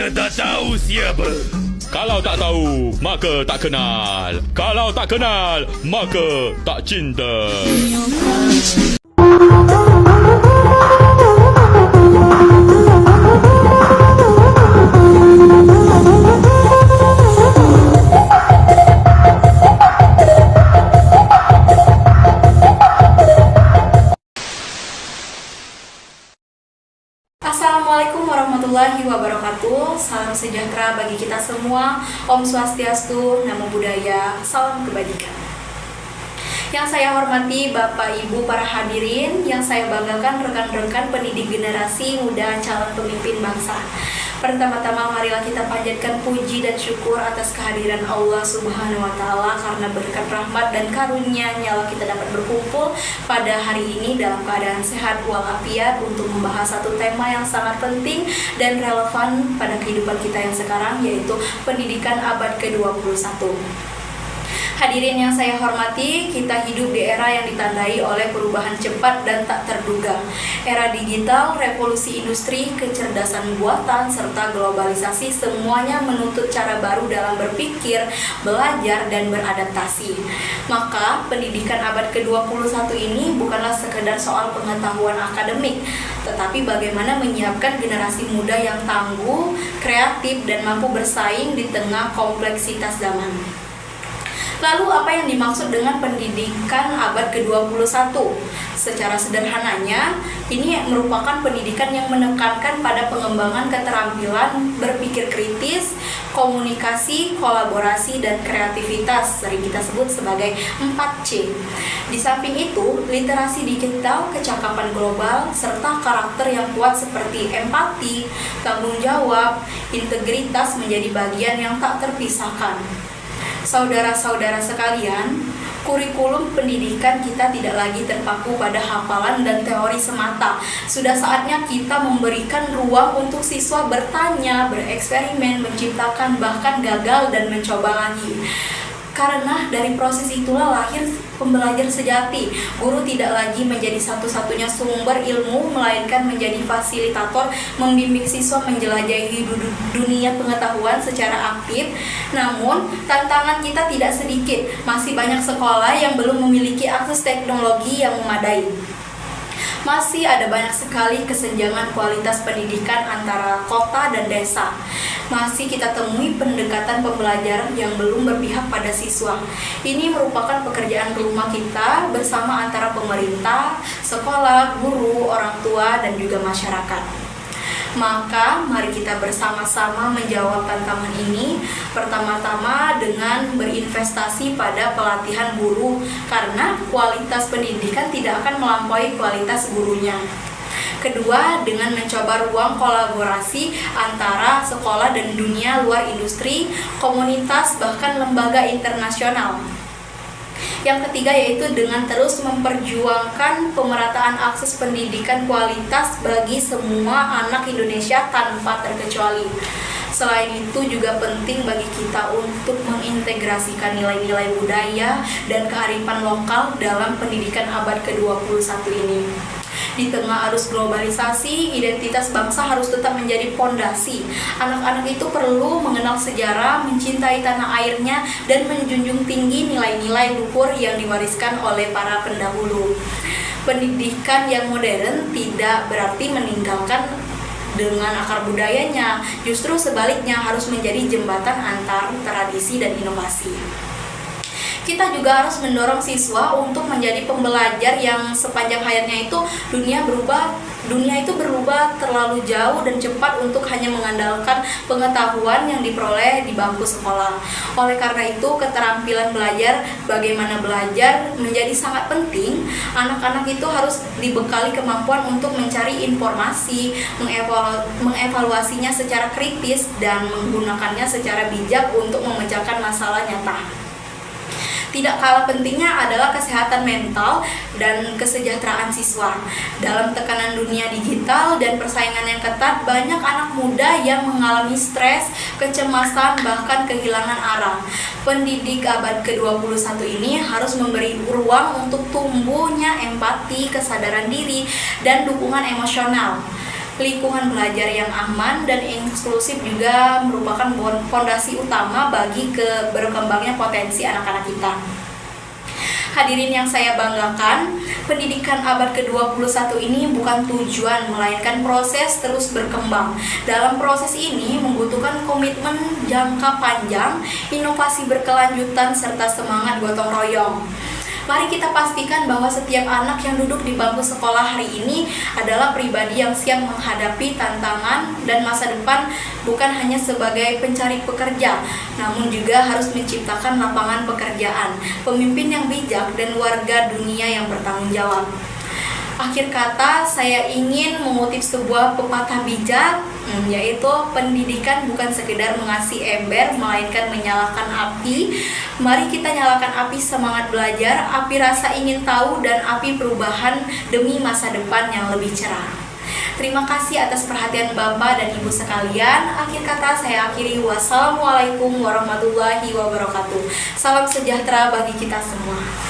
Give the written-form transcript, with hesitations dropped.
Kita tak tahu siapa. Kalau tak tahu, maka tak kenal. Kalau tak kenal, maka tak cinta. Assalamualaikum warahmatullahi wabarakatuh. Salam sejahtera bagi kita semua. Om Swastiastu, Namo Buddhaya, salam kebajikan. Yang saya hormati Bapak Ibu para hadirin, yang saya banggakan rekan-rekan pendidik generasi muda calon pemimpin bangsa. Pertama-tama marilah kita panjatkan puji dan syukur atas kehadiran Allah Subhanahu wa Ta'ala, karena berkat rahmat dan karunia-Nya kita dapat berkumpul pada hari ini dalam keadaan sehat walafiat untuk membahas satu tema yang sangat penting dan relevan pada kehidupan kita yang sekarang, yaitu pendidikan abad ke-21. Hadirin yang saya hormati, kita hidup di era yang ditandai oleh perubahan cepat dan tak terduga. Era digital, revolusi industri, kecerdasan buatan, serta globalisasi semuanya menuntut cara baru dalam berpikir, belajar, dan beradaptasi. Maka, pendidikan abad ke-21 ini bukanlah sekedar soal pengetahuan akademik, tetapi bagaimana menyiapkan generasi muda yang tangguh, kreatif, dan mampu bersaing di tengah kompleksitas zaman. Lalu apa yang dimaksud dengan pendidikan abad ke-21? Secara sederhananya, ini merupakan pendidikan yang menekankan pada pengembangan keterampilan berpikir kritis, komunikasi, kolaborasi, dan kreativitas, sering kita sebut sebagai 4C. Di samping itu, literasi digital, kecakapan global, serta karakter yang kuat seperti empati, tanggung jawab, integritas menjadi bagian yang tak terpisahkan. Saudara-saudara sekalian, kurikulum pendidikan kita tidak lagi terpaku pada hafalan dan teori semata. Sudah saatnya kita memberikan ruang untuk siswa bertanya, bereksperimen, menciptakan, bahkan gagal dan mencoba lagi. Karena dari proses itulah lahir pembelajar sejati. Guru tidak lagi menjadi satu-satunya sumber ilmu, melainkan menjadi fasilitator, membimbing siswa menjelajahi dunia pengetahuan secara aktif. Namun, tantangan kita tidak sedikit. Masih banyak sekolah yang belum memiliki akses teknologi yang memadai. Masih ada banyak sekali kesenjangan kualitas pendidikan antara kota dan desa. Masih kita temui pendekatan pembelajaran yang belum berpihak pada siswa. Ini merupakan pekerjaan rumah kita bersama antara pemerintah, sekolah, guru, orang tua, dan juga masyarakat. Maka mari kita bersama-sama menjawab tantangan ini. Pertama-tama dengan berinvestasi pada pelatihan guru, karena kualitas pendidikan tidak akan melampaui kualitas gurunya. Kedua, dengan mencoba ruang kolaborasi antara sekolah dan dunia luar industri, komunitas, bahkan lembaga internasional. Yang ketiga yaitu dengan terus memperjuangkan pemerataan akses pendidikan kualitas bagi semua anak Indonesia tanpa terkecuali. Selain itu juga penting bagi kita untuk mengintegrasikan nilai-nilai budaya dan kearifan lokal dalam pendidikan abad ke-21 ini. Di tengah arus globalisasi, identitas bangsa harus tetap menjadi pondasi. Anak-anak itu perlu mengenal sejarah, mencintai tanah airnya, dan menjunjung tinggi nilai-nilai luhur yang diwariskan oleh para pendahulu. Pendidikan yang modern tidak berarti meninggalkan dengan akar budayanya, justru sebaliknya harus menjadi jembatan antar tradisi dan inovasi. Kita juga harus mendorong siswa untuk menjadi pembelajar yang sepanjang hayatnya itu dunia itu berubah terlalu jauh dan cepat untuk hanya mengandalkan pengetahuan yang diperoleh di bangku sekolah. Oleh karena itu, keterampilan belajar, bagaimana belajar menjadi sangat penting. Anak-anak itu harus dibekali kemampuan untuk mencari informasi, mengevaluasinya secara kritis, dan menggunakannya secara bijak untuk memecahkan masalah nyata. Tidak kalah pentingnya adalah kesehatan mental dan kesejahteraan siswa. Dalam tekanan dunia digital dan persaingan yang ketat, banyak anak muda yang mengalami stres, kecemasan, bahkan kehilangan arah. Pendidik abad ke-21 ini harus memberi ruang untuk tumbuhnya empati, kesadaran diri, dan dukungan emosional. Lingkungan belajar yang aman dan inklusif juga merupakan fondasi utama bagi berkembangnya potensi anak-anak kita. Hadirin yang saya banggakan, pendidikan abad ke-21 ini bukan tujuan, melainkan proses terus berkembang. Dalam proses ini membutuhkan komitmen jangka panjang, inovasi berkelanjutan, serta semangat gotong royong. Mari kita pastikan bahwa setiap anak yang duduk di bangku sekolah hari ini adalah pribadi yang siap menghadapi tantangan dan masa depan, bukan hanya sebagai pencari pekerja, namun juga harus menciptakan lapangan pekerjaan, pemimpin yang bijak, dan warga dunia yang bertanggung jawab. Akhir kata, saya ingin mengutip sebuah pepatah bijak, yaitu pendidikan bukan sekedar mengasih ember, melainkan menyalakan api. Mari kita nyalakan api semangat belajar, api rasa ingin tahu, dan api perubahan demi masa depan yang lebih cerah. Terima kasih atas perhatian Bapak dan Ibu sekalian. Akhir kata saya akhiri. Wassalamualaikum warahmatullahi wabarakatuh. Salam sejahtera bagi kita semua.